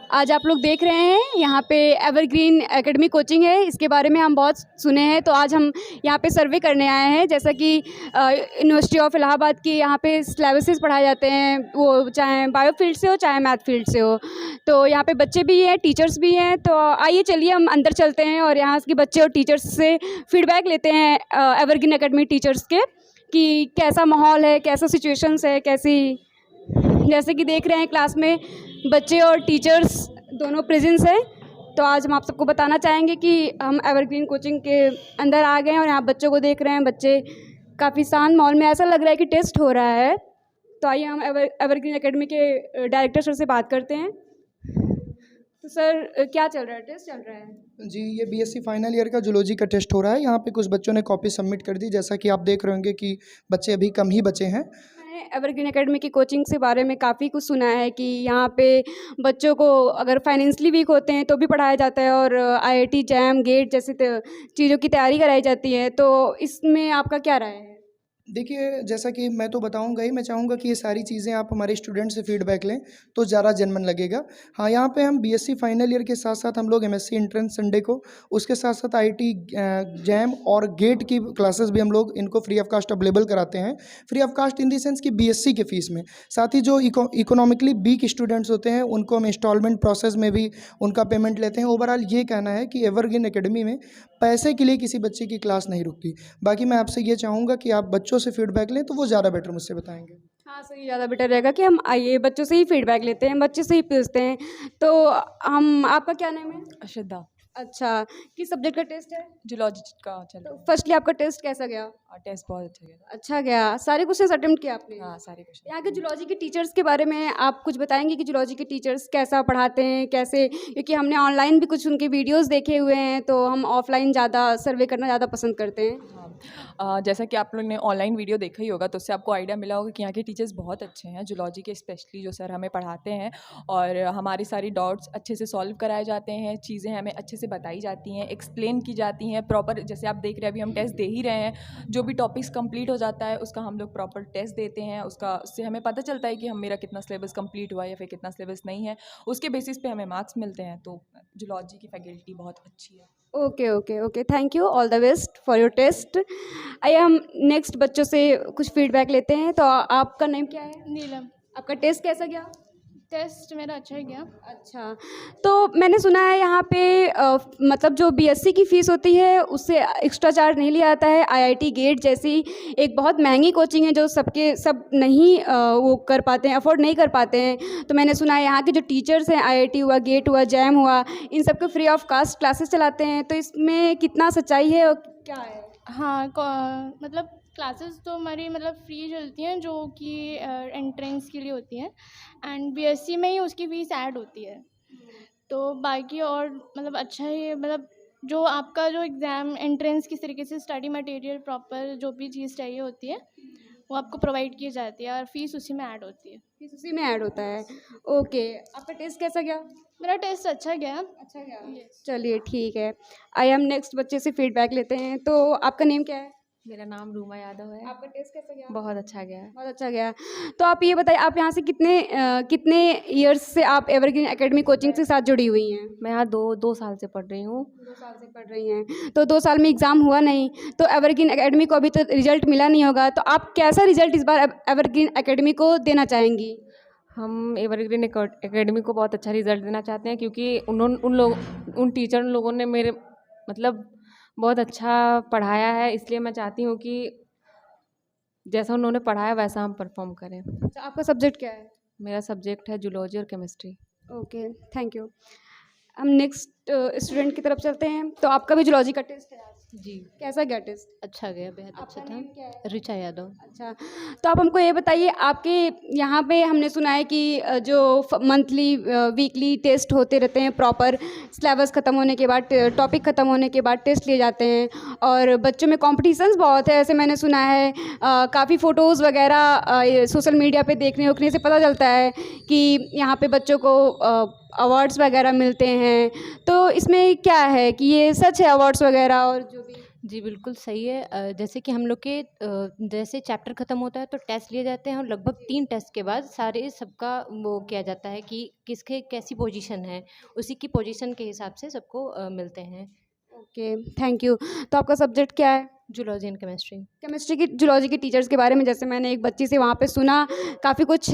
आज आप लोग देख रहे हैं यहाँ पे एवरग्रीन एकेडमी कोचिंग है, इसके बारे में हम बहुत सुने हैं। तो आज हम यहाँ पे सर्वे करने आए हैं। जैसा कि यूनिवर्सिटी ऑफ इलाहाबाद की यहाँ पे सिलेबसेस पढ़ाए जाते हैं, वो चाहे बायो फील्ड से हो चाहे मैथ फील्ड से हो। तो यहाँ पे बच्चे भी हैं, टीचर्स भी हैं। तो आइए चलिए हम अंदर चलते हैं और यहाँ के बच्चे और टीचर्स से फीडबैक लेते हैं एवरग्रीन एकेडमी टीचर्स के, कि कैसा माहौल है, कैसा सिचुएशंस है, कैसी। जैसे कि देख रहे हैं क्लास में बच्चे और टीचर्स दोनों प्रेजेंस है। तो आज हम आप सबको बताना चाहेंगे कि हम एवरग्रीन कोचिंग के अंदर आ गए हैं और यहाँ बच्चों को देख रहे हैं। बच्चे काफ़ी शांत माहौल में, ऐसा लग रहा है कि टेस्ट हो रहा है। तो आइए हम एवरग्रीन एकेडमी के डायरेक्टर सर से बात करते हैं। तो सर क्या चल रहा है, टेस्ट चल रहा है? जी, ये बीएससी फाइनल ईयर का जूलॉजी का टेस्ट हो रहा है। यहाँ पे कुछ बच्चों ने कॉपी सबमिट कर दी। जैसा कि आप देख रहे होंगे कि बच्चे अभी कम ही बचे हैं। मैंने एवरग्रीन एकेडमी की कोचिंग से बारे में काफ़ी कुछ सुना है कि यहाँ पे बच्चों को अगर फाइनेंशियली वीक होते हैं तो भी पढ़ाया जाता है और आईआईटी जैम गेट जैसी चीज़ों की तैयारी कराई जाती है। तो इसमें आपका क्या राय है? देखिए, जैसा कि मैं तो बताऊंगा ही, मैं चाहूँगा कि ये सारी चीज़ें आप हमारे स्टूडेंट से फीडबैक लें तो ज़्यादा जेन्युइन लगेगा। हाँ, यहाँ पे हम बीएससी फाइनल ईयर के साथ साथ हम लोग एमएससी एंट्रेंस संडे को, उसके साथ साथ आईआईटी जैम और गेट की क्लासेस भी हम लोग इनको फ्री ऑफ कास्ट अवेलेबल कराते हैं। Free of cost in the sense कि बीएससी के फीस में। साथ ही जो इकोनॉमिकली वीक स्टूडेंट्स होते हैं उनको हम इंस्टॉलमेंट प्रोसेस में भी उनका पेमेंट लेते हैं। ओवरऑल ये कहना है कि एवरग्रीन एकेडमी में पैसे के लिए किसी बच्चे की क्लास नहीं रुकती। बाकी मैं आपसे ये चाहूँगा कि आप बच्चों से फीडबैक लें तो वो ज़्यादा बेटर मुझसे बताएंगे। हाँ सर, ये ज़्यादा बेटर रहेगा कि हम आइए बच्चों से ही फीडबैक लेते हैं, बच्चे से ही पूछते हैं। तो हम, आपका क्या नाम है? अश्रद्धा। अच्छा, किस सब्जेक्ट का टेस्ट है? जूलॉजी का चल तो रहा फर्स्टली आपका टेस्ट कैसा गया? है। टेस्ट बहुत अच्छा गया। अच्छा गया, सारे क्वेश्चंस अटेम्प्ट किया आपने? हाँ, सारे क्वेश्चन। यहाँ के जूलॉजी के टीचर्स के बारे में आप कुछ बताएंगे कि जूलॉजी के टीचर्स कैसा पढ़ाते हैं, कैसे? क्योंकि हमने ऑनलाइन भी कुछ उनके वीडियोस देखे हुए हैं, तो हम ऑफलाइन ज़्यादा सर्वे करना ज़्यादा पसंद करते हैं। जैसा कि आप लोग ने ऑनलाइन वीडियो देखा ही होगा तो उससे आपको आइडिया मिला होगा कि यहाँ के टीचर्स बहुत अच्छे हैं। जूलॉजी के स्पेशली जो सर हमें पढ़ाते हैं और हमारी सारी डाउट्स अच्छे से सॉल्व कराए जाते हैं, चीज़ें हमें अच्छे से बताई जाती हैं, एक्सप्लेन की जाती हैं प्रॉपर। जैसे आप देख रहे हैं, अभी हम टेस्ट दे ही रहे हैं। जो भी टॉपिक्स कंप्लीट हो जाता है उसका हम लोग प्रॉपर टेस्ट देते हैं। उससे हमें पता चलता है कि मेरा कितना सिलेबस कंप्लीट हुआ है या फिर कितना सिलेबस नहीं है। उसके बेसिस पे हमें मार्क्स मिलते हैं। तो जूलॉजी की फैकल्टी बहुत अच्छी है। Okay okay okay, thank you, all the best for your test. आइए हम नेक्स्ट बच्चों से कुछ फीडबैक लेते हैं। तो आपका नेम क्या है? नीलम। आपका टेस्ट कैसा गया? टेस्ट मेरा अच्छा ही गया। अच्छा, तो मैंने सुना है यहाँ पे मतलब जो बीएससी की फ़ीस होती है उससे एक्स्ट्रा चार्ज नहीं लिया जाता है। आईआईटी गेट जैसी एक बहुत महंगी कोचिंग है जो सब नहीं वो कर पाते हैं, अफोर्ड नहीं कर पाते हैं। तो मैंने सुना है यहाँ के जो टीचर्स हैं, आईआईटी हुआ, गेट हुआ, जैम हुआ, इन सबको फ्री ऑफ कास्ट क्लासेस चलाते हैं। तो इसमें कितना सच्चाई है और क्या है? हाँ, मतलब क्लासेस तो हमारी मतलब फ्री चलती हैं जो कि एंट्रेंस के लिए होती हैं, एंड बीएससी में ही उसकी फ़ीस ऐड होती है। तो बाकी और मतलब अच्छा ही, मतलब जो आपका जो एग्ज़ाम एंट्रेंस किस तरीके से स्टडी मटेरियल प्रॉपर जो भी चीज़ चाहिए होती है वो आपको प्रोवाइड की जाती है और फ़ीस उसी में ऐड होती है। फीस उसी में ऐड होता है। ओके, आपका टेस्ट कैसा गया? मेरा टेस्ट अच्छा गया। अच्छा गया, चलिए ठीक है। आइए हम नेक्स्ट बच्चे से फीडबैक लेते हैं। तो आपका नेम क्या है? मेरा नाम रूमा यादव है। आपका टेस्ट कैसा गया? बहुत अच्छा गया है। बहुत अच्छा गया। तो आप ये बताइए, आप यहाँ से कितने ईयर्स से आप एवरग्रीन एकेडमी कोचिंग के साथ जुड़ी हुई हैं? मैं यहाँ दो साल से पढ़ रही हूँ। 2 साल से पढ़ रही हैं। तो 2 साल में एग्ज़ाम हुआ नहीं, तो एवरग्रीन एकेडमी को अभी तो रिजल्ट मिला नहीं होगा। तो आप कैसा रिजल्ट इस बार एवरग्रीन एकेडमी को देना चाहेंगी? हम एवरग्रीन एकेडमी को बहुत अच्छा रिजल्ट देना चाहते हैं क्योंकि उन टीचर लोगों ने मेरे मतलब बहुत अच्छा पढ़ाया है। इसलिए मैं चाहती हूँ कि जैसा उन्होंने पढ़ाया वैसा हम परफॉर्म करें। अच्छा, आपका सब्जेक्ट क्या है? मेरा सब्जेक्ट है जूलॉजी और केमिस्ट्री। Okay, thank you. हम नेक्स्ट स्टूडेंट की तरफ चलते हैं। तो आपका भी जूलॉजी का टेस्ट है आज? जी, कैसा गया टेस्ट? अच्छा गया, बेहद अच्छा आपका था। नेम क्या है? ऋचा यादव। अच्छा, तो आप हमको ये बताइए, आपके यहाँ पे हमने सुना है कि जो मंथली वीकली टेस्ट होते रहते हैं, प्रॉपर सिलेबस ख़त्म होने के बाद, टॉपिक ख़त्म होने के बाद टेस्ट लिए जाते हैं और बच्चों में कॉम्पिटिशन्स बहुत है, ऐसे मैंने सुना है। काफ़ी फ़ोटोज़ वगैरह सोशल मीडिया पे देखने उखने से पता चलता है कि यहाँ पे बच्चों को अवार्ड्स वगैरह मिलते हैं। तो इसमें क्या है कि ये सच है अवार्ड्स वगैरह और जो भी? जी, बिल्कुल सही है। जैसे कि हम लोग के जैसे चैप्टर ख़त्म होता है तो टेस्ट लिए जाते हैं और लगभग 3 टेस्ट के बाद सारे सबका वो किया जाता है कि किसके कैसी पोजीशन है, उसी की पोजीशन के हिसाब से सबको मिलते हैं। Okay, thank you. तो आपका सब्जेक्ट क्या है? Zoology and chemistry. केमिस्ट्री की जूलॉजी के टीचर्स के बारे में जैसे मैंने एक बच्ची से वहाँ पे सुना, काफ़ी कुछ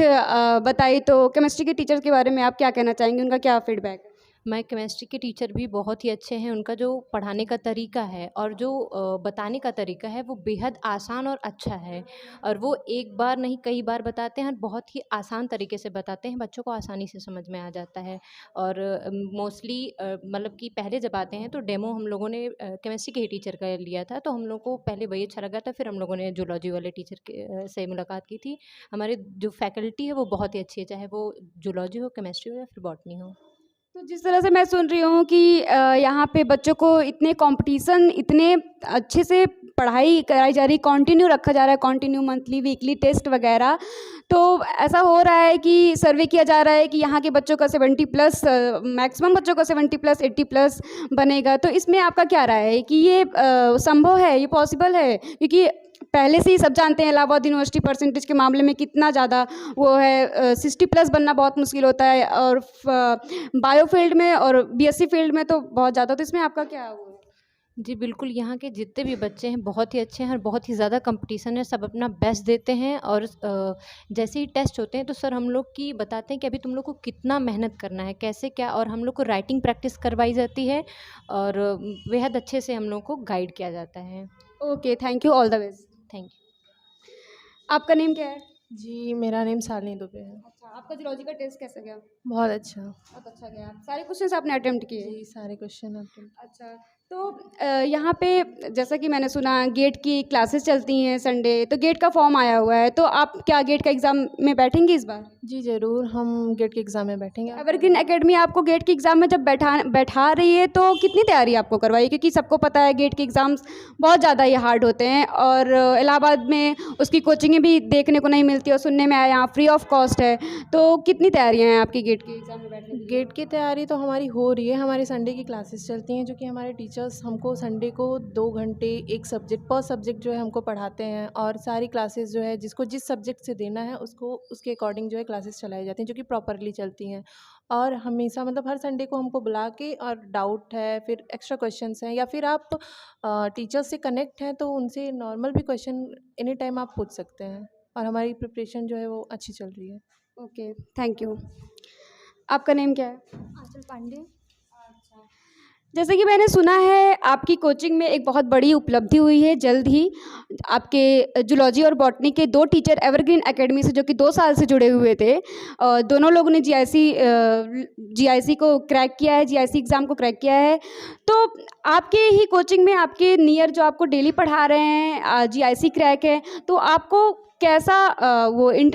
बताई, तो केमिस्ट्री के टीचर्स के बारे में आप क्या कहना चाहेंगे? उनका क्या फीडबैक है? मैं केमिस्ट्री के टीचर भी बहुत ही अच्छे हैं। उनका जो पढ़ाने का तरीका है और जो बताने का तरीका है वो बेहद आसान और अच्छा है, और वो एक बार नहीं कई बार बताते हैं और बहुत ही आसान तरीके से बताते हैं, बच्चों को आसानी से समझ में आ जाता है। और मोस्टली मतलब कि पहले जब आते हैं तो डेमो हम लोगों ने केमिस्ट्री के ही टीचर का लिया था, तो हम लोग को पहले वही अच्छा लगा था, फिर हम लोगों ने जूलॉजी वाले टीचर के से मुलाकात की थी। हमारे जो फैकल्टी है वो बहुत ही अच्छी है, चाहे वो जूलॉजी हो, केमिस्ट्री हो या फिर बॉटनी हो। तो जिस तरह से मैं सुन रही हूँ कि यहाँ पे बच्चों को इतने कंपटीशन, इतने अच्छे से पढ़ाई कराई जा रही, कंटिन्यू रखा जा रहा है, कंटिन्यू मंथली वीकली टेस्ट वगैरह, तो ऐसा हो रहा है कि सर्वे किया जा रहा है कि यहाँ के बच्चों का 70+ मैक्सिमम बच्चों का 70+, 80+ बनेगा। तो इसमें आपका क्या राय है कि ये संभव है, ये पॉसिबल है? क्योंकि पहले से ही सब जानते हैं इलाहाबाद यूनिवर्सिटी परसेंटेज के मामले में कितना ज़्यादा वो है, 60+ बनना बहुत मुश्किल होता है, और बायो फील्ड में और बीएससी फील्ड में तो बहुत ज़्यादा। तो इसमें आपका क्या वो है? जी, बिल्कुल, यहाँ के जितने भी बच्चे हैं बहुत ही अच्छे हैं और बहुत ही ज़्यादा कंपटीशन है, सब अपना बेस्ट देते हैं। और जैसे ही टेस्ट होते हैं तो सर हम लोग की बताते हैं कि अभी तुम लोग को कितना मेहनत करना है, कैसे क्या, और हम लोग को राइटिंग प्रैक्टिस करवाई जाती है और बेहद अच्छे से हम लोग को गाइड किया जाता है। Okay, thank you, all the best. Thank you. आपका नेम क्या है? जी, मेरा नेम शालिनी दुबे है। अच्छा, आपका जूलॉजी का टेस्ट कैसा गया? बहुत अच्छा। बहुत अच्छा गया। सारे क्वेश्चंस आपने अटेम्प्ट किए? जी, सारे क्वेश्चन आपके। अच्छा, तो यहाँ पे जैसा कि मैंने सुना गेट की क्लासेस चलती हैं संडे, तो गेट का फॉर्म आया हुआ है, तो आप क्या गेट का एग्ज़ाम में बैठेंगे इस बार? जी, ज़रूर हम गेट के एग्ज़ाम में बैठेंगे। एवरग्रीन एकेडमी आपको गेट के एग्ज़ाम में जब बैठा रही है तो कितनी तैयारी आपको करवाई? क्योंकि सबको पता है गेट के एग्ज़ाम्स बहुत ज़्यादा ही हार्ड होते हैं, और इलाहाबाद में उसकी कोचिंगें भी देखने को नहीं मिलती, और सुनने में आया यहाँ फ्री ऑफ कॉस्ट है। तो कितनी तैयारियाँ हैं आपकी गेट के एग्ज़ाम में बैठने की? गेट की तैयारी तो हमारी हो रही है। हमारे संडे की क्लासेस चलती हैं, जो कि हमारे टीचर्स हमको संडे को 2 घंटे एक सब्जेक्ट पर सब्जेक्ट जो है हमको पढ़ाते हैं, और सारी क्लासेस जो है जिसको जिस सब्जेक्ट से देना है उसको उसके अकॉर्डिंग जो है क्लासेस चलाई जाती हैं, जो कि प्रॉपरली चलती हैं। और हमेशा मतलब हर संडे को हमको बुला के, और डाउट है, फिर एक्स्ट्रा क्वेश्चंस हैं, या फिर आप टीचर्स से कनेक्ट हैं तो उनसे नॉर्मल भी क्वेश्चन एनी टाइम आप पूछ सकते हैं, और हमारी प्रिपरेशन जो है वो अच्छी चल रही है। Okay, thank you. आपका नेम क्या है? आंचल पांडे। जैसे कि मैंने सुना है आपकी कोचिंग में एक बहुत बड़ी उपलब्धि हुई है, जल्द ही आपके जूलॉजी और बॉटनी के 2 टीचर एवरग्रीन एकेडमी से, जो कि 2 साल से जुड़े हुए थे, दोनों लोगों ने जीआईसी को क्रैक किया है, जीआईसी एग्ज़ाम को क्रैक किया है। तो आपके ही कोचिंग में आपके नियर जो आपको डेली पढ़ा रहे हैं जीआईसी क्रैक है, तो आपको कैसा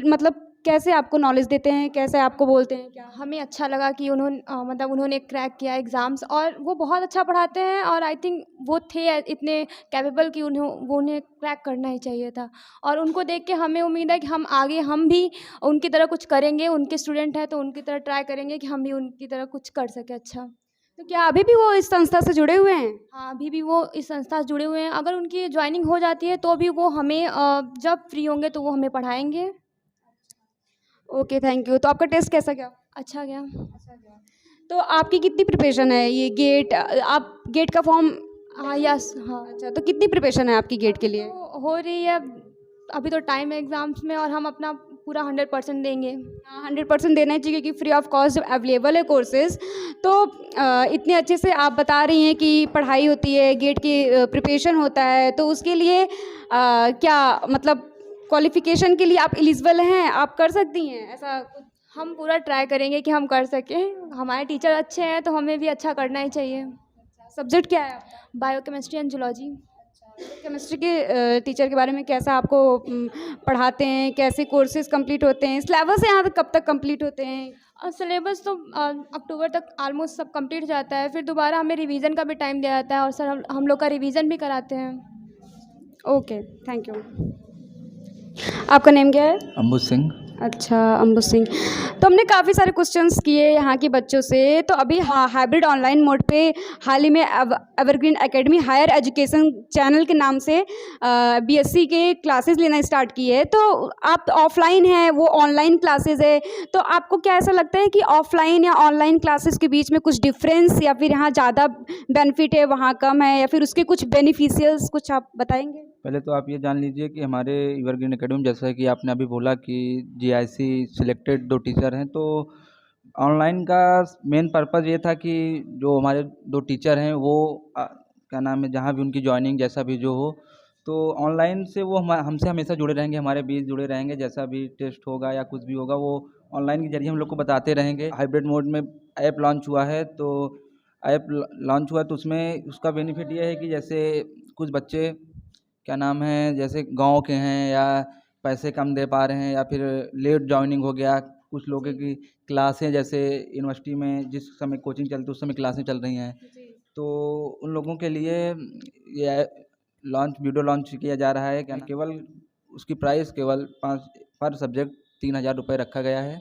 मतलब कैसे आपको नॉलेज देते हैं, कैसे आपको बोलते हैं क्या? हमें अच्छा लगा कि उन्होंने क्रैक किया एग्ज़ाम्स, और वो बहुत अच्छा पढ़ाते हैं, और आई थिंक वो थे इतने कैपेबल कि उन्हें क्रैक करना ही चाहिए था। और उनको देख के हमें उम्मीद है कि हम भी उनकी तरह कुछ करेंगे। उनके स्टूडेंट हैं तो उनकी तरह ट्राई करेंगे कि हम भी उनकी तरह कुछ कर सकें अच्छा। तो क्या अभी भी वो इस संस्था से जुड़े हुए हैं? हाँ, अभी भी वो इस संस्था से जुड़े हुए हैं। अगर उनकी ज्वाइनिंग हो जाती है तो भी वो हमें जब फ्री होंगे तो वो हमें पढ़ाएंगे। Okay, thank you. तो आपका टेस्ट कैसा गया? अच्छा गया। तो आपकी कितनी प्रिपरेशन है ये गेट, आप गेट का फॉर्म? हाँ, यस, हाँ। अच्छा, तो कितनी प्रिपरेशन है आपकी गेट के लिए? तो हो रही है, अभी तो टाइम है एग्ज़ाम्स में, और हम अपना पूरा 100% देंगे। हाँ, 100% देना चाहिए, क्योंकि फ्री ऑफ कॉस्ट जब अवेलेबल है कोर्सेज, तो इतने अच्छे से आप बता रही हैं कि पढ़ाई होती है, गेट की प्रिपरेशन होता है, तो उसके लिए क्या मतलब क्वालिफिकेशन के लिए आप एलिजिबल हैं, आप कर सकती हैं ऐसा कुछ? हम पूरा ट्राई करेंगे कि हम कर सकें। हमारे टीचर अच्छे हैं तो हमें भी अच्छा करना ही चाहिए। सब्जेक्ट क्या है आपका? Biochemistry and zoology. केमिस्ट्री के टीचर के बारे में कैसा आपको पढ़ाते हैं, कैसे कोर्सेज कंप्लीट होते हैं, सिलेबस यहाँ तक कब तक कंप्लीट होते हैं? और सिलेबस तो अक्टूबर तक ऑलमोस्ट सब कंप्लीट हो जाता है, फिर दोबारा हमें रिवीजन का भी टाइम दिया जाता है, और सर हम लोग का रिवीजन भी कराते हैं। Okay, thank you. आपका नेम क्या है? अंबुज सिंह। अच्छा, अंबु सिंह। तो हमने काफ़ी सारे क्वेश्चंस किए यहाँ के बच्चों से, तो अभी हाइब्रिड ऑनलाइन मोड पे हाल ही में Evergreen Academy higher education channel के नाम से बीएससी के क्लासेस लेना स्टार्ट की है। तो आप ऑफलाइन है, वो ऑनलाइन क्लासेस है, तो आपको क्या ऐसा लगता है कि ऑफलाइन या ऑनलाइन क्लासेस के बीच में कुछ डिफरेंस, या फिर यहाँ ज़्यादा बेनिफिट है वहाँ कम है, या फिर उसके कुछ बेनिफिशियल्स कुछ आप बताएंगे? पहले तो आप ये जान लीजिए कि हमारे एवरग्रीन एकेडमी, जैसा कि आपने अभी बोला कि जीआईसी सिलेक्टेड 2 टीचर हैं, तो ऑनलाइन का मेन पर्पज़ ये था कि जो हमारे 2 टीचर हैं वो क्या नाम है, जहाँ भी उनकी जॉइनिंग जैसा भी जो हो, तो ऑनलाइन से वो हमसे हमेशा जुड़े रहेंगे, हमारे बीच जुड़े रहेंगे। जैसा भी टेस्ट होगा या कुछ भी होगा वो ऑनलाइन के ज़रिए हम लोग को बताते रहेंगे। हाइब्रिड मोड में ऐप लॉन्च हुआ है, तो ऐप लॉन्च हुआ तो उसमें उसका बेनिफिट ये है कि जैसे कुछ बच्चे क्या नाम है, जैसे गांव के हैं या पैसे कम दे पा रहे हैं या फिर लेट जॉइनिंग हो गया, कुछ लोगों की क्लासें जैसे यूनिवर्सिटी में जिस समय कोचिंग चलती है उस समय क्लासें चल रही हैं, तो उन लोगों के लिए ये वीडियो लॉन्च किया जा रहा है। क्या केवल उसकी प्राइस केवल 5 पर सब्जेक्ट 3000 रुपये रखा गया है।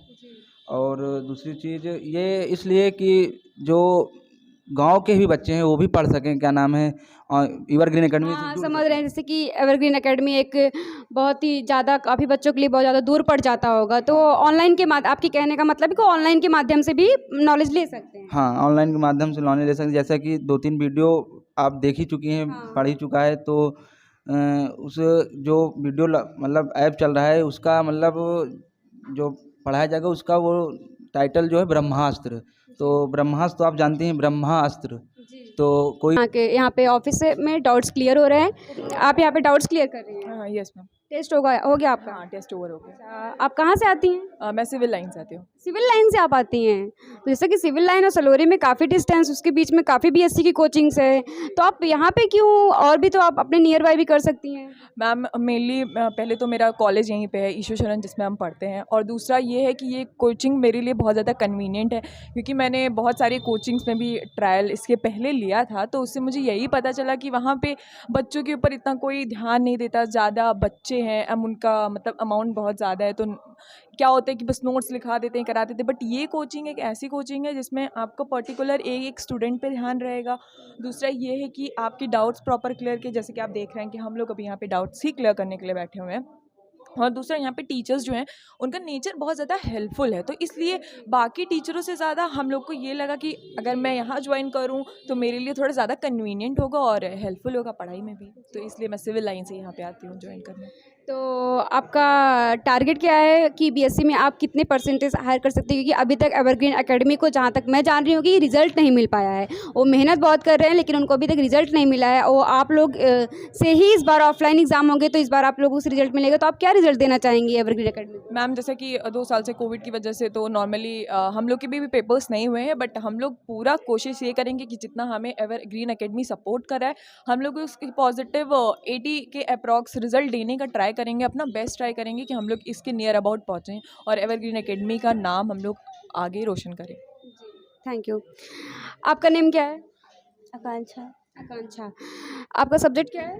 और दूसरी चीज़ ये इसलिए कि जो गांव के भी बच्चे हैं वो भी पढ़ सकें, क्या नाम है, एवरग्रीन एकेडमी हाँ, से समझ रहे हैं। जैसे कि एवरग्रीन एकेडमी एक बहुत ही ज़्यादा काफ़ी बच्चों के लिए बहुत ज़्यादा दूर पड़ जाता होगा, तो ऑनलाइन के माध्यम, आपके कहने का मतलब है कि ऑनलाइन के माध्यम से भी नॉलेज ले सकते हैं। हाँ, ऑनलाइन के माध्यम से लॉन्च ले सकते हैं। जैसा कि 2-3 वीडियो आप देख ही चुकी हैं, हाँ। पढ़ ही चुका है, तो उस जो वीडियो मतलब ऐप चल रहा है उसका मतलब जो पढ़ाया जाएगा उसका वो टाइटल जो है ब्रह्मास्त्र। तो ब्रह्मास्त्र तो आप जानते हैं, ब्रह्मास्त्र तो कोई यहाँ पे ऑफिस में डाउट्स क्लियर हो रहे हैं, आप यहाँ पे डाउट्स क्लियर कर रही हैं। हाँ, यस मैम। टेस्ट हो गया आपका? हाँ, टेस्ट ओवर हो गया। अच्छा, आप कहाँ से आती हैं? मैं सिविल लाइन से आती हूँ। सिविल लाइन से आप आती हैं, तो जैसे कि सिविल लाइन और सलोरी में काफ़ी डिस्टेंस, उसके बीच में काफ़ी बीएससी की कोचिंग्स है, तो आप यहाँ पे क्यों? और भी तो आप अपने नियर बाय भी कर सकती हैं। मैम मेनली पहले तो मेरा कॉलेज यहीं पे है, ईश्वरचरण, जिसमें हम पढ़ते हैं, और दूसरा ये है कि ये कोचिंग मेरे लिए बहुत ज़्यादा कन्वीनियंट है, क्योंकि मैंने बहुत सारी कोचिंग्स में भी ट्रायल इसके पहले लिया था, तो उससे मुझे यही पता चला कि वहाँ पे बच्चों के ऊपर इतना कोई ध्यान नहीं देता। ज़्यादा बच्चे हैं, अब उनका मतलब अमाउंट बहुत ज़्यादा है, तो क्या होता है कि बस नोट्स लिखा देते हैं, करा देते हैं। बट ये कोचिंग एक ऐसी कोचिंग है जिसमें आपका पर्टिकुलर एक स्टूडेंट पे ध्यान रहेगा। दूसरा ये है कि आपके डाउट्स प्रॉपर क्लियर के, जैसे कि आप देख रहे हैं कि हम लोग अभी यहाँ पे डाउट्स ही क्लियर करने के लिए बैठे हुए हैं। और दूसरा यहाँ पे टीचर्स जो हैं उनका नेचर बहुत ज़्यादा हेल्पफुल है, तो इसलिए बाकी टीचरों से ज़्यादा हम लोग को ये लगा कि अगर मैं यहाँ ज्वाइन करूँ तो मेरे लिए थोड़ा ज़्यादा कन्वीनियंट होगा और हेल्पफुल होगा पढ़ाई में भी, तो इसलिए मैं सिविल लाइन से यहाँ पे आती हूँ ज्वाइन करने। तो आपका टारगेट क्या है कि बीएससी में आप कितने परसेंटेज हायर कर सकते हैं? क्योंकि अभी तक एवरग्रीन एकेडमी को, जहाँ तक मैं जान रही हूँ, कि रिजल्ट नहीं मिल पाया है। वो मेहनत बहुत कर रहे हैं लेकिन उनको अभी तक रिजल्ट नहीं मिला है। वो आप लोग से ही इस बार ऑफलाइन एग्जाम होंगे, तो इस बार आप लोगों से रिजल्ट मिलेगा, तो आप क्या रिजल्ट देना चाहेंगी एवरग्रीन एकेडमी को? मैम जैसे कि 2 साल से कोविड की वजह से तो नॉर्मली हम लोग के भी पेपर्स नहीं हुए हैं, बट हम लोग पूरा कोशिश ये करेंगे कि जितना हमें एवरग्रीन एकेडमी सपोर्ट कर रहा है, हम लोग उसकी पॉजिटिव 80 के अप्रॉक्स रिजल्ट देने का ट्राई करेंगे, अपना बेस्ट ट्राई करेंगे कि हम लोग इसके नियर अबाउट पहुँचें और एवरग्रीन एकेडमी का नाम हम लोग आगे रोशन करें। Thank you. आपका नेम क्या है? आकांक्षा। आकांक्षा। आपका सब्जेक्ट क्या है?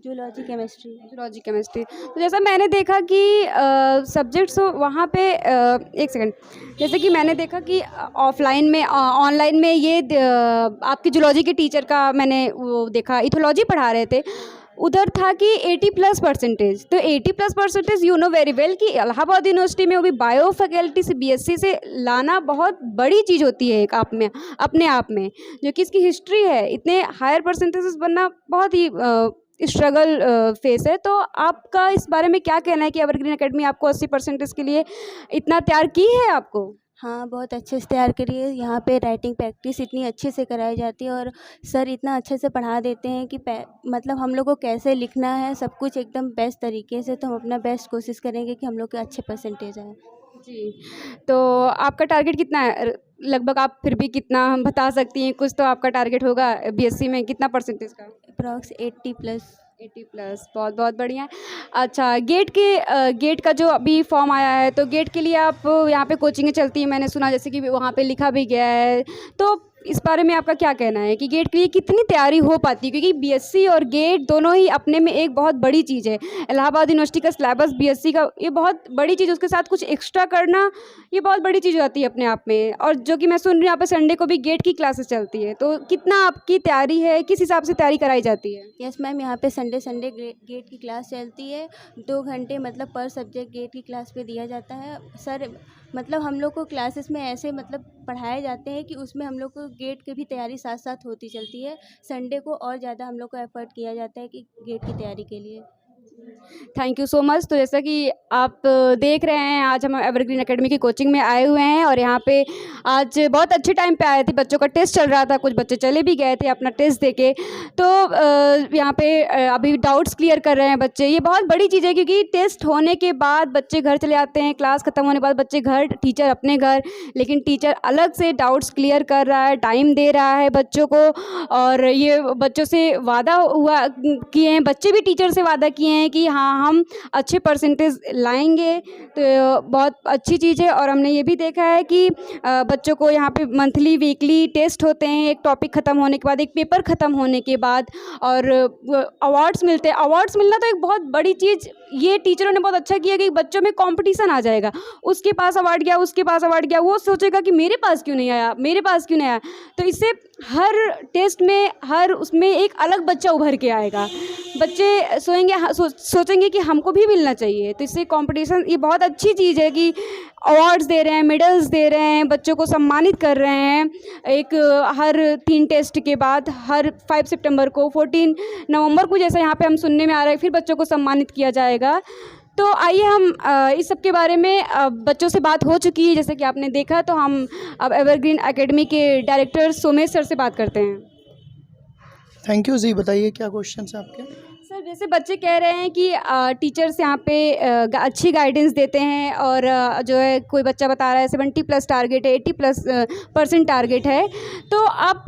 Zoology chemistry. Zoology chemistry. तो जैसा मैंने देखा कि सब्जेक्ट्स वहाँ पे एक सेकंड, जैसे कि मैंने देखा कि ऑफलाइन में ऑनलाइन में ये आपकी जूलॉजी के टीचर का मैंने वो देखा, इथोलॉजी पढ़ा रहे थे, उधर था कि 80+ परसेंटेज। तो 80+ percentage, you know very well कि इलाहाबाद यूनिवर्सिटी में वो भी बायो फैकल्टी से बीएससी से लाना बहुत बड़ी चीज़ होती है एक आप में, अपने आप में, जो कि इसकी हिस्ट्री है। इतने हायर परसेंटेजेस बनना बहुत ही स्ट्रगल फेस है। तो आपका इस बारे में क्या कहना है कि एवरग्रीन एकेडमी आपको 80 परसेंटेज के लिए इतना तैयार की है आपको? हाँ, बहुत अच्छे से तैयार करिए। यहाँ पे राइटिंग प्रैक्टिस इतनी अच्छे से कराई जाती है और सर इतना अच्छे से पढ़ा देते हैं कि मतलब हम लोग को कैसे लिखना है सब कुछ एकदम बेस्ट तरीके से। तो हम अपना बेस्ट कोशिश करेंगे कि हम लोग के अच्छे परसेंटेज आए। जी, तो आपका टारगेट कितना है लगभग? आप फिर भी कितना हम बता सकती हैं? कुछ तो आपका टारगेट होगा बीएससी में, कितना परसेंटेज का? अप्रॉक्स 80+। 80+, बहुत बहुत बढ़िया। अच्छा, गेट का जो अभी फॉर्म आया है, तो गेट के लिए आप यहाँ पे कोचिंगें चलती हैं, मैंने सुना, जैसे कि वहाँ पे लिखा भी गया है, तो इस बारे में आपका क्या कहना है कि गेट के लिए कितनी तैयारी हो पाती है? क्योंकि बीएससी और गेट दोनों ही अपने में एक बहुत बड़ी चीज़ है। इलाहाबाद यूनिवर्सिटी का सिलेबस बीएससी का ये बहुत बड़ी चीज़ है, उसके साथ कुछ एक्स्ट्रा करना ये बहुत बड़ी चीज़ हो जाती है अपने आप में। और जो कि मैं सुन रही हूँ यहाँ पे संडे को भी गेट की क्लासेस चलती है, तो कितना आपकी तैयारी है, किस हिसाब से तैयारी कराई जाती है? यस मैम, यहाँ पे संडे संडे गेट की क्लास चलती है। 2 घंटे मतलब पर सब्जेक्ट गेट की क्लास पे दिया जाता है। सर मतलब हम लोग को क्लासेस में ऐसे मतलब पढ़ाए जाते हैं कि उसमें हम लोग को गेट की भी तैयारी साथ साथ होती चलती है। संडे को और ज़्यादा हम लोग को एफर्ट किया जाता है कि गेट की तैयारी के लिए। Thank you so much. तो जैसा कि आप देख रहे हैं, आज हम एवरग्रीन एकेडमी की कोचिंग में आए हुए हैं और यहाँ पे आज बहुत अच्छे टाइम पे आए थे। बच्चों का टेस्ट चल रहा था, कुछ बच्चे चले भी गए थे अपना टेस्ट देके। तो यहाँ पे अभी डाउट्स क्लियर कर रहे हैं बच्चे। ये बहुत बड़ी चीज़ है क्योंकि टेस्ट होने के बाद बच्चे घर चले आते हैं, क्लास ख़त्म होने के बाद बच्चे घर, टीचर अपने घर, लेकिन टीचर अलग से डाउट्स क्लियर कर रहा है, टाइम दे रहा है बच्चों को। और ये बच्चों से वादा हुआ किए हैं, बच्चे भी टीचर से वादा किए हैं कि हाँ हम अच्छे परसेंटेज लाएंगे। तो बहुत अच्छी चीज़ है। और हमने ये भी देखा है कि बच्चों को यहाँ पे मंथली वीकली टेस्ट होते हैं, एक टॉपिक ख़त्म होने के बाद, एक पेपर ख़त्म होने के बाद, और अवार्ड्स मिलते हैं। अवार्ड्स मिलना तो एक बहुत बड़ी चीज़, ये टीचरों ने बहुत अच्छा किया कि बच्चों में कंपटीशन आ जाएगा। उसके पास अवार्ड गया, उसके पास अवार्ड गया, वो सोचेगा कि मेरे पास क्यों नहीं आया, मेरे पास क्यों नहीं आया। तो इससे हर टेस्ट में, हर उसमें एक अलग बच्चा उभर के आएगा। बच्चे सोचेंगे कि हमको भी मिलना चाहिए। तो इससे कंपटीशन, ये बहुत अच्छी चीज़ है कि अवार्ड्स दे रहे हैं, मेडल्स दे रहे हैं, बच्चों को सम्मानित कर रहे हैं। एक हर 3 टेस्ट के बाद, हर 5 सितंबर को, 14 नवंबर को, जैसा यहाँ पे हम सुनने में आ रहा है, फिर बच्चों को सम्मानित किया जाएगा। तो आइए हम इस सब के बारे में, बच्चों से बात हो चुकी है जैसे कि आपने देखा, तो हम अब एवरग्रीन एकेडमी के डायरेक्टर सोमेश सर से बात करते हैं। थैंक यू जी, बताइए क्या क्वेश्चन है आपके? सर जैसे बच्चे कह रहे हैं कि टीचर्स यहाँ पे अच्छी गाइडेंस देते हैं, और जो है कोई बच्चा बता रहा है 70+ टारगेट है, 80% टारगेट है। तो आप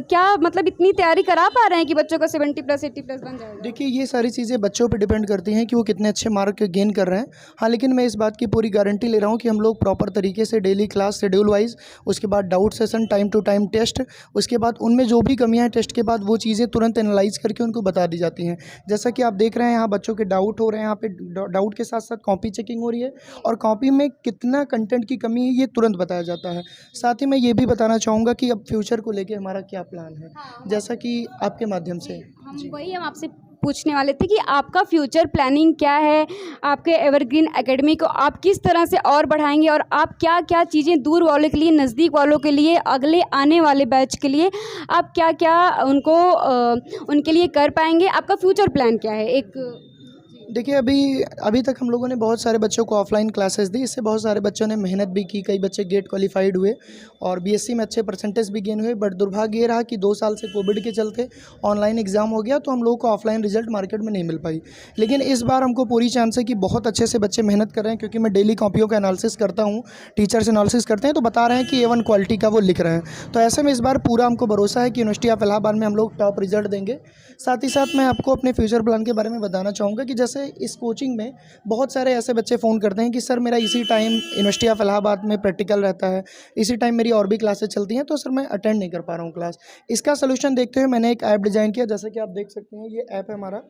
क्या मतलब इतनी तैयारी करा पा रहे हैं कि बच्चों का 70+, 80+ बन जाएगा? देखिए, ये सारी चीज़ें बच्चों पे डिपेंड करती हैं कि वो कितने अच्छे मार्क गेन कर रहे हैं। हाँ, लेकिन मैं इस बात की पूरी गारंटी ले रहा हूँ कि हम लोग प्रॉपर तरीके से डेली क्लास शेड्यूल वाइज, उसके बाद doubt session, time to time test, उसके बाद उनमें जो भी कमियाँ हैं टेस्ट के बाद वो चीज़ें तुरंत एनालाइज करके उनको बता दी जाती हैं। जैसा कि आप देख रहे हैं यहाँ बच्चों के डाउट हो रहे हैं, यहाँ पे डाउट के साथ साथ कॉपी चेकिंग हो रही है, और कॉपी में कितना कंटेंट की कमी है ये तुरंत बताया जाता है। साथ ही मैं ये भी बताना चाहूँगा कि अब फ्यूचर को लेके हमारा क्या प्लान है, जैसा कि आपके माध्यम से। हम आपसे पूछने वाले थे कि आपका फ्यूचर प्लानिंग क्या है, आपके एवरग्रीन एकेडमी को आप किस तरह से और बढ़ाएंगे, और आप क्या क्या चीज़ें दूर वालों के लिए, नज़दीक वालों के लिए, अगले आने वाले बैच के लिए आप क्या क्या उनको उनके लिए कर पाएंगे? आपका फ्यूचर प्लान क्या है? देखिए, अभी तक हम लोगों ने बहुत सारे बच्चों को ऑफलाइन क्लासेस दी, इससे बहुत सारे बच्चों ने मेहनत भी की, कई बच्चे गेट क्वालिफाइड हुए और बीएससी में अच्छे परसेंटेज भी गेन हुए। बट दुर्भाग्य ये रहा कि 2 साल से कोविड के चलते ऑनलाइन एग्ज़ाम हो गया, तो हम लोगों को ऑफलाइन रिजल्ट मार्केट में नहीं मिल पाई। लेकिन इस बार हमको पूरी चांस है कि बहुत अच्छे से बच्चे मेहनत कर रहे हैं, क्योंकि मैं डेली कॉपियों का एनालिसिस करता हूँ, टीचर्स एनालिसिस करते हैं, तो बता रहे हैं कि A1 क्वालिटी का वो लिख रहे हैं। तो ऐसे में इस बार पूरा हमको भरोसा है कि यूनिवर्सिटी ऑफ इलाहाबाद में हम लोग टॉप रिजल्ट देंगे। साथ ही साथ मैं आपको अपने फ्यूचर प्लान के बारे में बताना चाहूँगा कि जैसे इस कोचिंग में बहुत सारे ऐसे बच्चे फ़ोन करते हैं कि सर मेरा इसी टाइम यूनिवर्सिटी ऑफ इलाहाबाद में प्रैक्टिकल रहता है, इसी टाइम मेरी और भी क्लासेस चलती हैं, तो सर मैं अटेंड नहीं कर पा रहा हूँ क्लास। इसका सलूशन देखते हुए मैंने एक ऐप डिज़ाइन किया, जैसे कि आप देख सकते हैं ये ऐप है हमारा।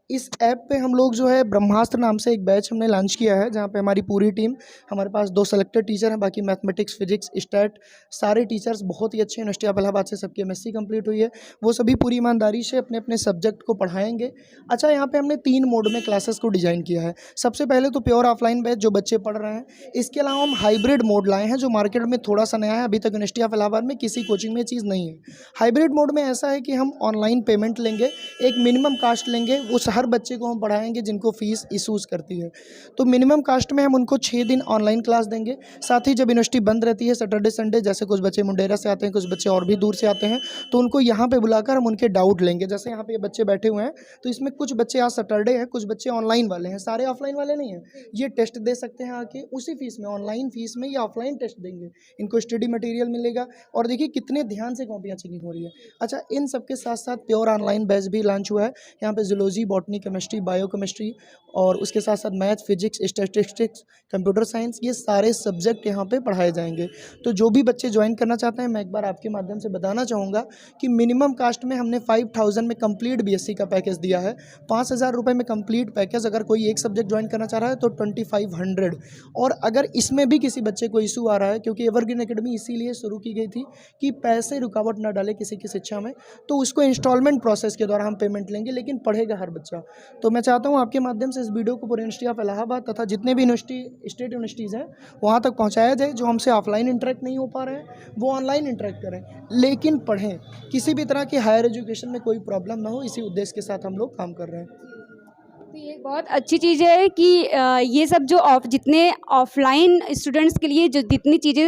इस ऐप पे हम लोग जो है ब्रह्मास्त्र नाम से एक बैच हमने लॉन्च किया है, जहाँ पे हमारी पूरी टीम, हमारे पास 2 सेलेक्टेड टीचर हैं, बाकी मैथमेटिक्स, फिजिक्स, स्टैट सारे टीचर्स बहुत ही अच्छे हैं। यूनिवर्सिटी ऑफ इलाहाबाद से सबकी MSc कंप्लीट हुई है, वो सभी पूरी ईमानदारी से अपने अपने सब्जेक्ट को पढ़ाएंगे। अच्छा, यहाँ पे हमने 3 मोड में क्लासेस को डिज़ाइन किया है। सबसे पहले तो प्योर ऑफलाइन बैच जो बच्चे पढ़ रहे हैं, इसके अलावा हम हाइब्रिड मोड लाए हैं जो मार्केट में थोड़ा सा नया है, अभी तक यूनिवर्सिटी ऑफ इलाहाबाद में किसी कोचिंग में चीज़ नहीं है। हाइब्रिड मोड में ऐसा है कि हम ऑनलाइन पेमेंट लेंगे, एक मिनिमम कास्ट लेंगे, उस हर बच्चे को हम पढ़ाएंगे जिनको फीस इशूज़ करती है। तो मिनिमम कास्ट में हम उनको 6 दिन ऑनलाइन क्लास देंगे। साथ ही जब यूनिवर्सिटी बंद रहती है सैटरडे संडे, जैसे कुछ बच्चे मुंडेरा से आते हैं, कुछ बच्चे और भी दूर से आते हैं, तो उनको यहाँ पे बुलाकर हम उनके डाउट लेंगे। जैसे यहाँ पे ये बच्चे बैठे हुए हैं, तो इसमें कुछ बच्चे आज सैटरडे हैं, कुछ बच्चे ऑनलाइन वाले हैं, सारे ऑफलाइन वाले नहीं हैं। ये टेस्ट दे सकते हैं आके उसी फीस में, ऑनलाइन फीस में या ऑफलाइन टेस्ट देंगे, इनको स्टडी मटेरियल मिलेगा। और देखिए कितने ध्यान से कॉपियाँ चेकिंग हो रही है। अच्छा, इन सब के साथ साथ प्योर ऑनलाइन बैच भी लॉन्च हुआ है। यहाँ पे zoology, botany botany, chemistry, biochemistry और उसके साथ साथ math, physics, statistics, computer science, ये सारे सब्जेक्ट यहाँ पे पढ़ाए जाएंगे। तो जो भी बच्चे ज्वाइन करना चाहते हैं, मैं एक बार आपके माध्यम से बताना चाहूँगा कि मिनिमम कास्ट में हमने 5000 में कंप्लीट बीएससी का पैकेज दिया है। 5000 रुपये में कंप्लीट पैकेज। अगर कोई एक सब्जेक्ट ज्वाइन करना चाह रहा है तो 2500। और अगर इसमें भी किसी बच्चे को इशू आ रहा है, क्योंकि एवरग्रीन एकेडमी इसीलिए शुरू की गई थी कि पैसे रुकावट ना डाले किसी की शिक्षा में, तो उसको इंस्टॉलमेंट प्रोसेस के द्वारा हम पेमेंट लेंगे, लेकिन पढ़ेगा हर बच्चा। तो मैं चाहता हूँ आपके माध्यम से इस वीडियो को यूनिवर्सिटी ऑफ इलाहाबाद तथा जितने भी यूनिवर्सिटी स्टेट यूनिवर्सिटीज़ हैं वहाँ तक पहुँचाया जाए। जो हमसे ऑफलाइन इंटरेक्ट नहीं हो पा रहे हैं वो ऑनलाइन इंटरेक्ट करें, लेकिन पढ़ें। किसी भी तरह की हायर एजुकेशन में कोई प्रॉब्लम ना हो, इसी उद्देश्य के साथ हम लोग काम कर रहे हैं। तो ये बहुत अच्छी चीज़ है कि ये सब जो जितने ऑफलाइन स्टूडेंट्स के लिए जो जितनी चीज़ें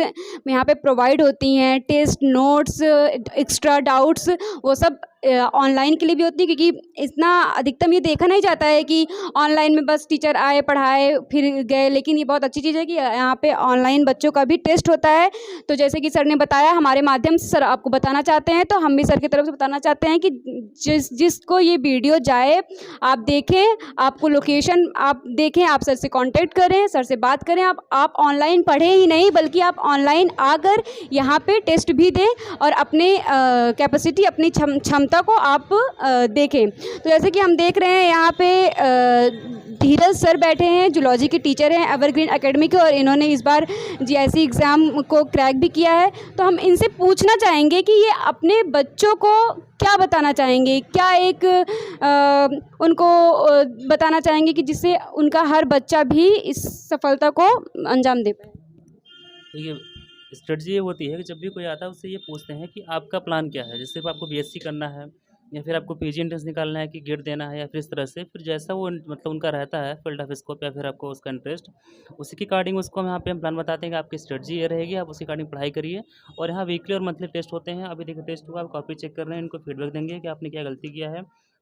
यहाँ पे प्रोवाइड होती हैं, टेस्ट, नोट्स, एक्स्ट्रा डाउट्स, वो सब ऑनलाइन के लिए भी होती है, क्योंकि इतना अधिकतम ये देखा नहीं जाता है कि ऑनलाइन में बस टीचर आए, पढ़ाए, फिर गए। लेकिन ये बहुत अच्छी चीज़ है कि यहाँ पे ऑनलाइन बच्चों का भी टेस्ट होता है। तो जैसे कि सर ने बताया, हमारे माध्यम से सर आपको बताना चाहते हैं, तो हम भी सर की तरफ से बताना चाहते हैं कि जिसको ये वीडियो जाए, आप देखें, आपको लोकेशन आप देखें, आप सर से कांटेक्ट करें, सर से बात करें। आप ऑनलाइन पढ़ें ही नहीं, बल्कि आप ऑनलाइन आकर यहाँ पे टेस्ट भी दें और अपने कैपेसिटी, अपनी क्षमता को आप देखें। तो जैसे कि हम देख रहे हैं यहाँ पे धीरज सर बैठे हैं, जूलॉजी के टीचर हैं एवरग्रीन एकेडमी के, और इन्होंने इस बार जीआईसी एग्ज़ाम को क्रैक भी किया है। तो हम इनसे पूछना चाहेंगे कि ये अपने बच्चों को क्या बताना चाहेंगे, क्या एक उनको बताना चाहेंगे कि जिससे उनका हर बच्चा भी इस सफलता को अंजाम दे पाए। देखिए, स्ट्रेटजी ये होती है कि जब भी कोई आता है उससे ये पूछते हैं कि आपका प्लान क्या है। जैसे आपको बीएससी करना है या फिर आपको पीजी एंट्रेंस निकालना है कि गेट देना है, या फिर इस तरह से फिर जैसा वो मतलब उनका रहता है फील्ड ऑफ स्कोप या फिर आपको उसका इंटरेस्ट, उसी के अकॉर्डिंग उसको हम यहाँ पे हम प्लान बताते हैं कि आपकी स्ट्रेटजी ये रहेगी, आप उसके अकॉर्डिंग पढ़ाई करिए। और यहाँ वीकली और मंथली टेस्ट होते हैं। अभी देखिए टेस्ट हुआ, आप कॉपी चेक कर रहे हैं, इनको फीडबैक देंगे कि आपने क्या गलती किया है,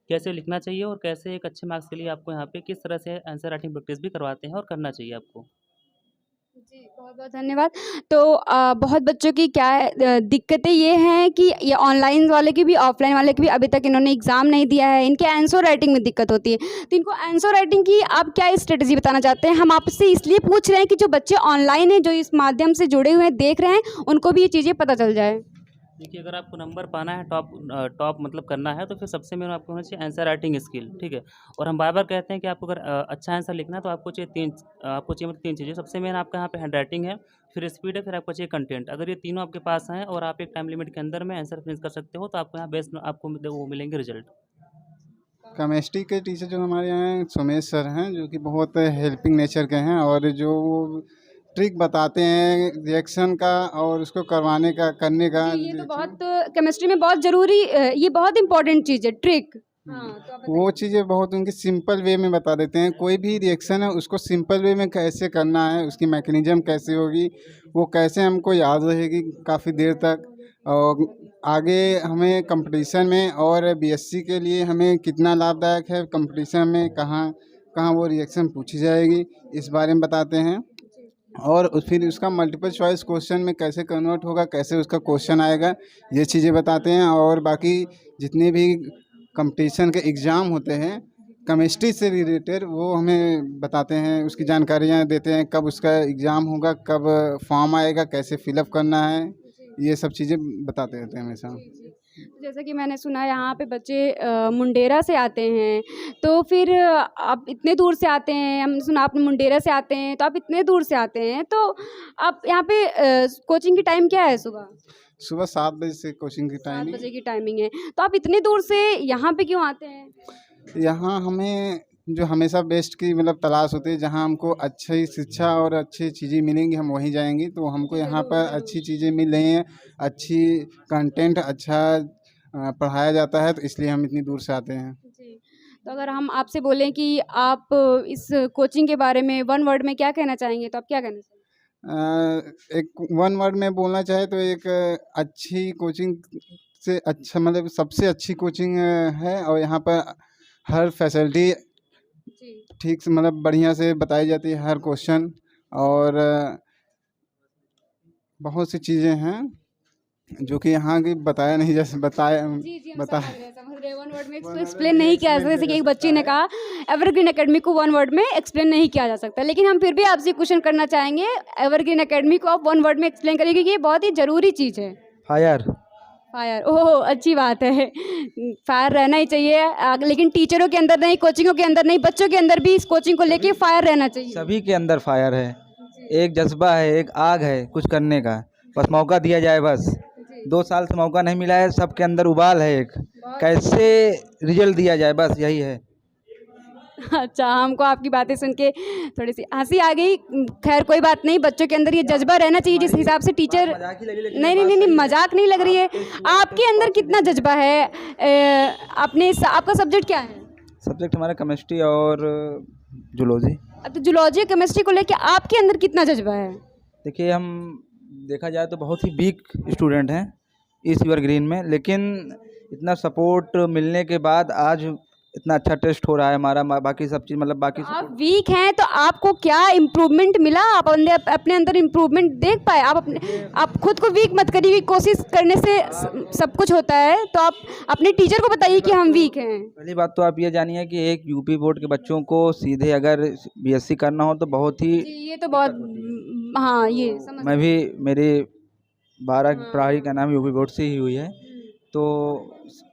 कैसे लिखना चाहिए, और कैसे एक अच्छे मार्क्स के लिए आपको यहाँ पे किस तरह से आंसर राइटिंग प्रैक्टिस भी करवाते हैं और करना चाहिए आपको। जी, बहुत-बहुत धन्यवाद। तो बहुत बच्चों की क्या है, दिक्कतें ये हैं कि ये ऑनलाइन वाले की भी, ऑफलाइन वाले की भी अभी तक इन्होंने एग्ज़ाम नहीं दिया है, इनके आंसर राइटिंग में दिक्कत होती है। तो इनको आंसर राइटिंग की आप क्या स्ट्रेटजी बताना चाहते हैं? हम आपसे इसलिए पूछ रहे हैं कि जो बच्चे ऑनलाइन हैं, जो इस माध्यम से जुड़े हुए हैं, देख रहे हैं, उनको भी ये चीज़ें पता चल जाए। देखिए, अगर आपको नंबर पाना है, टॉप मतलब करना है, तो फिर सबसे मेन आपको होना चाहिए आंसर राइटिंग स्किल, ठीक है। और हम बार-बार कहते हैं कि आपको अगर अच्छा आंसर लिखना है तो आपको चाहिए मतलब 3 चीज़ें। सबसे मेन आपका यहाँ पे हैंड राइटिंग है, फिर स्पीड है, फिर आपको चाहिए कंटेंट। अगर ये तीनों आपके पास हैं और आप एक टाइम लिमिट के अंदर में आंसर फिनिश कर सकते हो, तो आपको यहाँ बेस्ट आपको वो मिलेंगे रिजल्ट। केमिस्ट्री के टीचर जो हमारे यहाँ हैं, सोमेश सर हैं, जो कि बहुत हेल्पिंग नेचर के हैं, और जो ट्रिक बताते हैं रिएक्शन का और उसको करवाने का, करने का। ये तो बहुत केमिस्ट्री में बहुत ज़रूरी, ये बहुत इंपॉर्टेंट चीज़ है, ट्रिक। हाँ, तो आप वो चीज़ें बहुत उनकी सिंपल वे में बता देते हैं। कोई भी रिएक्शन है उसको सिंपल वे में कैसे करना है, उसकी मैकेनिज्म कैसे होगी, वो कैसे हमको याद रहेगी काफ़ी देर तक, और आगे हमें कंपटीशन में और बीएससी के लिए हमें कितना लाभदायक है, कंपटीशन में कहाँ कहाँ वो रिएक्शन पूछी जाएगी, इस बारे में बताते हैं। और फिर उसका मल्टीपल चॉइस क्वेश्चन में कैसे कन्वर्ट होगा, कैसे उसका क्वेश्चन आएगा, ये चीज़ें बताते हैं। और बाकी जितने भी कंपटीशन के एग्ज़ाम होते हैं केमिस्ट्री से रिलेटेड, वो हमें बताते हैं, उसकी जानकारियाँ देते हैं, कब उसका एग्ज़ाम होगा, कब फॉर्म आएगा, कैसे फिलअप करना है, ये सब चीज़ें बताते रहते हैं हमेशा। जैसा कि मैंने सुना यहाँ पे बच्चे मुंडेरा से आते हैं, तो फिर आप इतने दूर से आते हैं, हम सुना आप मुंडेरा से आते हैं, तो आप इतने दूर से आते हैं, तो आप यहाँ पे कोचिंग की टाइम क्या है? सुबह 7 बजे से कोचिंग की 7 टाइमिंग। बजे की टाइमिंग है। तो आप इतने दूर से यहाँ पे क्यों आते हैं? यहाँ हमें जो हमेशा बेस्ट की मतलब तलाश होती है, जहाँ हमको अच्छी शिक्षा और अच्छी चीज़ें मिलेंगी, हम वहीं जाएंगे। तो हमको यहाँ पर अच्छी चीज़ें मिल रही हैं, अच्छी कंटेंट अच्छा पढ़ाया जाता है, तो इसलिए हम इतनी दूर से आते हैं। जी, तो अगर हम आपसे बोलें कि आप इस कोचिंग के बारे में 1 वर्ड में क्या कहना चाहेंगे, तो आप क्या कहना चाहेंगे? एक 1 वर्ड में बोलना चाहे तो एक अच्छी कोचिंग से अच्छा मतलब सबसे अच्छी कोचिंग है, और यहाँ पर हर फैसिलिटी ठीक से मतलब बढ़िया से बताई जाती है, हर क्वेश्चन, और बहुत सी चीज़ें हैं जो कि यहाँ की बताया नहीं जा जी, हम बता समझ रहे पूरे वन वर्ड में एक्सप्लेन नहीं किया जा सकता, जैसे कि एक बच्ची ने कहा एवरग्रीन एकेडमी को वन वर्ड में एक्सप्लेन नहीं किया जा सकता, लेकिन हम फिर भी आपसे क्वेश्चन करना चाहेंगे, एवरग्रीन एकेडमी को आप वन वर्ड में एक्सप्लेन करिए क्योंकि ये बहुत ही ज़रूरी चीज़ है। फायर। फायर, ओह अच्छी बात है, फायर रहना ही चाहिए, लेकिन टीचरों के अंदर नहीं, कोचिंगों के अंदर नहीं, बच्चों के अंदर भी इस कोचिंग को लेके फायर रहना चाहिए। सभी के अंदर फायर है, एक जज्बा है, एक आग है कुछ करने का, बस मौका दिया जाए बस। 2 साल से मौका नहीं मिला है, सबके अंदर उबाल है, एक कैसे रिजल्ट दिया जाए, बस यही है। अच्छा, हमको आपकी बातें सुन के थोड़ी सी हंसी आ गई, खैर कोई बात नहीं, बच्चों के अंदर ये जज्बा रहना चाहिए जिस हिसाब से टीचर, नहीं, मजाक नहीं लग रही है, आपके अंदर कितना जज्बा है, आपका सब्जेक्ट क्या है? सब्जेक्ट हमारा केमिस्ट्री और जूलॉजी। तो जूलॉजी और केमिस्ट्री को लेके आपके अंदर कितना जज्बा है? देखिए, हम देखा जाए तो बहुत ही वीक स्टूडेंट हैं इस एवरग्रीन में, लेकिन इतना सपोर्ट मिलने के बाद आज इतना अच्छा टेस्ट हो रहा है हमारा, बाकी सब चीज़ मतलब बाकी आप वीक हैं तो आपको क्या इम्प्रूवमेंट मिला, आप अपने अंदर इम्प्रूवमेंट देख पाए? आप खुद को वीक मत करिए, कोशिश करने से सब कुछ होता है, तो आप अपने टीचर को बताइए कि हम वीक हैं। पहली बात तो आप ये जानिए कि एक यूपी बोर्ड के बच्चों को सीधे अगर बीएससी करना हो तो बहुत ही, ये तो बहुत, हाँ ये समझ, मैं भी मेरी 12 पढ़ाई का नाम यूपी बोर्ड से ही हुई है, तो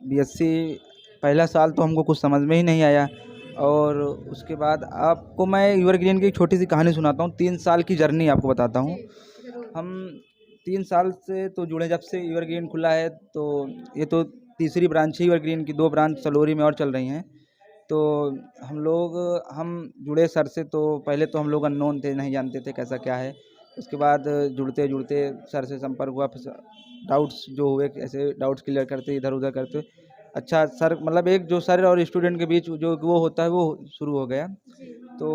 बीएससी पहला साल तो हमको कुछ समझ में ही नहीं आया, और उसके बाद आपको मैं एवरग्रीन की एक छोटी सी कहानी सुनाता हूँ, 3 साल की जर्नी आपको बताता हूँ। हम 3 साल से तो जुड़े, जब से एवरग्रीन खुला है, तो ये तो तीसरी ब्रांच है एवरग्रीन की, 2 ब्रांच सलोरी में और चल रही हैं। तो हम जुड़े सर से, तो पहले तो हम लोग अननोन थे, नहीं जानते थे कैसा क्या है, उसके बाद जुड़ते जुड़ते सर से संपर्क हुआ, डाउट्स जो हुए ऐसे डाउट्स क्लियर करते, इधर उधर करते, अच्छा सर मतलब एक जो सर और स्टूडेंट के बीच जो वो होता है वो शुरू हो गया। तो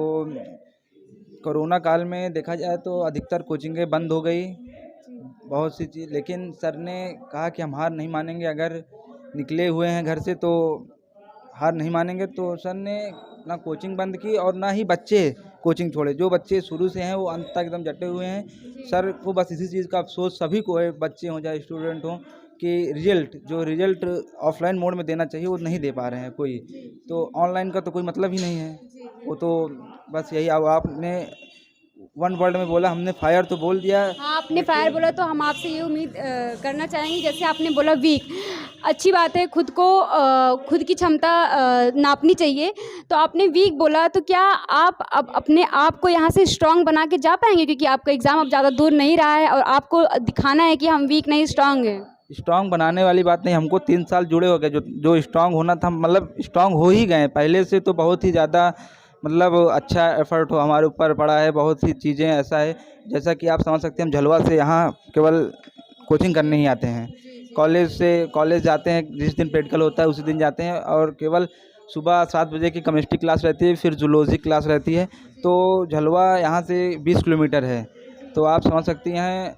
कोरोना काल में देखा जाए तो अधिकतर कोचिंगें बंद हो गई, बहुत सी चीज़, लेकिन सर ने कहा कि हम हार नहीं मानेंगे, अगर निकले हुए हैं घर से तो हार नहीं मानेंगे। तो सर ने ना कोचिंग बंद की और ना ही बच्चे कोचिंग छोड़े, जो बच्चे शुरू से हैं वो अंत तक एकदम डटे हुए हैं। सर को बस इसी चीज़ का अफसोस सभी को है, बच्चे हों चाहे स्टूडेंट हों, कि रिजल्ट ऑफलाइन मोड में देना चाहिए वो नहीं दे पा रहे हैं कोई, तो ऑनलाइन का तो कोई मतलब ही नहीं है, वो तो बस यही। अब आपने वन वर्ड में बोला, हमने फायर तो बोल दिया। हाँ, आपने फायर बोला तो हम आपसे ये उम्मीद करना चाहेंगे, जैसे आपने बोला वीक, अच्छी बात है, खुद की क्षमता नापनी चाहिए, तो आपने वीक बोला, तो क्या आप अब अपने आप को यहाँ से स्ट्रांग बना के जा पाएंगे, क्योंकि आपका एग्ज़ाम अब ज़्यादा दूर नहीं रहा है और आपको दिखाना है कि हम वीक नहीं स्ट्रांग हैं? स्ट्रांग बनाने वाली बात नहीं, हमको 3 साल जुड़े हो गए, जो स्ट्रांग होना था मतलब स्ट्रांग हो ही गए पहले से, तो बहुत ही ज़्यादा मतलब अच्छा एफर्ट हो हमारे ऊपर पड़ा है, बहुत सी चीज़ें ऐसा है, जैसा कि आप समझ सकते हैं, हम झलवा से यहाँ केवल कोचिंग करने ही आते हैं, कॉलेज जाते हैं, जिस दिन प्रैक्टिकल होता है उसी दिन जाते हैं, और केवल सुबह 7 बजे की केमिस्ट्री क्लास रहती है, फिर जूलॉजी क्लास रहती है, तो झलवा यहाँ से 20 किलोमीटर है, तो आप समझ सकती हैं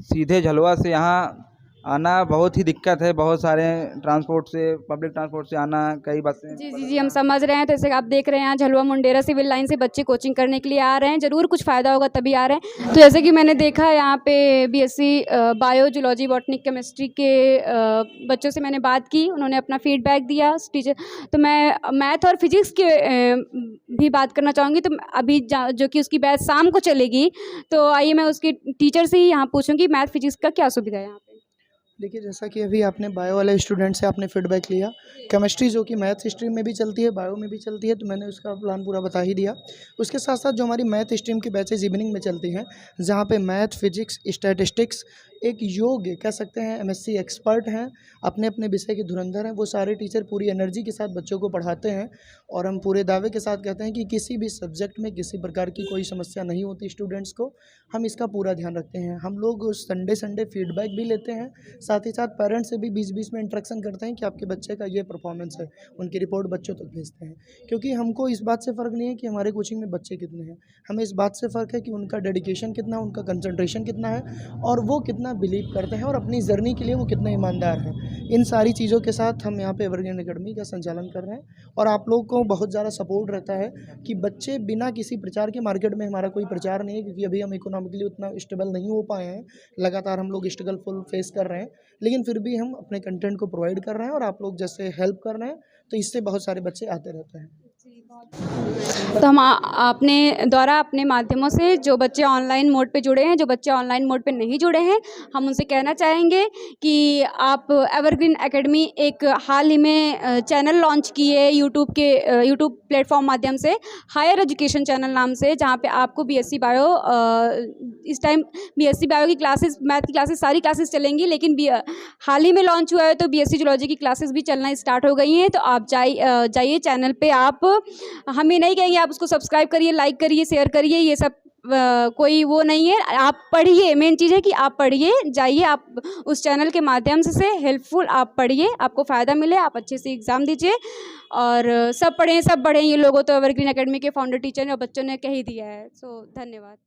सीधे झलवा से यहाँ आना बहुत ही दिक्कत है, बहुत सारे ट्रांसपोर्ट से, पब्लिक ट्रांसपोर्ट से आना, कई बसें। जी हम समझ रहे हैं, तो जैसे आप देख रहे हैं यहाँ झलवा मुंडेरा सिविल लाइन से बच्चे कोचिंग करने के लिए आ रहे हैं, ज़रूर कुछ फ़ायदा होगा तभी आ रहे हैं। तो जैसे कि मैंने देखा यहाँ पे BSc bio, zoology, botany, chemistry के बच्चों से मैंने बात की, उन्होंने अपना फीडबैक दिया टीचर, तो मैं मैथ और फिजिक्स के भी बात करना चाहूँगी, तो अभी जो कि उसकी बैच शाम को चलेगी, तो आइए मैं उसके टीचर से ही यहाँ पूछूँगी मैथ फिजिक्स का क्या सुविधा है यहाँ पे। देखिए, जैसा कि अभी आपने बायो वाले स्टूडेंट से आपने फीडबैक लिया, केमिस्ट्री जो कि मैथ स्ट्रीम में भी चलती है, बायो में भी चलती है, तो मैंने उसका प्लान पूरा बता ही दिया। उसके साथ साथ जो हमारी मैथ स्ट्रीम की बैचेज इवनिंग में चलती हैं, जहाँ पे मैथ, फिजिक्स, स्टैटिस्टिक्स, एक योग्य कह सकते हैं एमएससी एक्सपर्ट हैं, अपने अपने विषय के धुरंधर हैं, वो सारे टीचर पूरी एनर्जी के साथ बच्चों को पढ़ाते हैं, और हम पूरे दावे के साथ कहते हैं कि किसी भी सब्जेक्ट में किसी प्रकार की कोई समस्या नहीं होती स्टूडेंट्स को, हम इसका पूरा ध्यान रखते हैं। हम लोग संडे फीडबैक भी लेते हैं, साथ ही साथ पेरेंट्स से भी बीच में इंटरेक्शन करते हैं कि आपके बच्चे का ये परफॉर्मेंस है, उनकी रिपोर्ट बच्चों तक भेजते हैं, क्योंकि हमको इस बात से फ़र्क नहीं है कि हमारे कोचिंग में बच्चे कितने हैं, हमें इस बात से फ़र्क है कि उनका डेडिकेशन कितना, उनका कंसंट्रेशन कितना है, और वो कितना बिलीव करते हैं और अपनी जर्नी के लिए वो कितने ईमानदार हैं। इन सारी चीज़ों के साथ हम यहाँ पे एवरग्रीन एकेडमी का संचालन कर रहे हैं और आप लोग को बहुत ज़्यादा सपोर्ट रहता है कि बच्चे बिना किसी प्रचार के, मार्केट में हमारा कोई प्रचार नहीं है क्योंकि अभी हम इकोनॉमिकली उतना स्टेबल नहीं हो पाए हैं, लगातार हम लोग स्ट्रगल फुल फेस कर रहे हैं, लेकिन फिर भी हम अपने कंटेंट को प्रोवाइड कर रहे हैं और आप लोग जैसे हेल्प कर रहे हैं तो इससे बहुत सारे बच्चे आते रहते हैं। तो हम अपने द्वारा अपने माध्यमों से जो बच्चे ऑनलाइन मोड पे जुड़े हैं, जो बच्चे ऑनलाइन मोड पे नहीं जुड़े हैं, हम उनसे कहना चाहेंगे कि आप एवरग्रीन एकेडमी एक हाल ही में चैनल लॉन्च किए है यूट्यूब प्लेटफॉर्म माध्यम से, हायर एजुकेशन चैनल नाम से, जहाँ पे आपको बीएससी बायो इस टाइम बीएससी बायो की क्लासेस, मैथ की क्लासेस, सारी क्लासेस चलेंगी, लेकिन हाल ही में लॉन्च हुआ है तो बीएससी जूलॉजी की क्लासेस भी चलना स्टार्ट हो गई हैं। तो आप जाइए चैनल पे, आप हम ये नहीं कहेंगे आप उसको सब्सक्राइब करिए, लाइक करिए, शेयर करिए, ये सब कोई वो नहीं है। आप पढ़िए, मेन चीज़ है कि आप पढ़िए, जाइए आप उस चैनल के माध्यम से हेल्पफुल आप पढ़िए, आपको फ़ायदा मिले, आप अच्छे से एग्ज़ाम दीजिए और सब पढ़ें सब बढ़ें। ये लोगों तो एवरग्रीन एकेडमी के फाउंडर टीचर ने और बच्चों ने कह ही दिया है। सो धन्यवाद।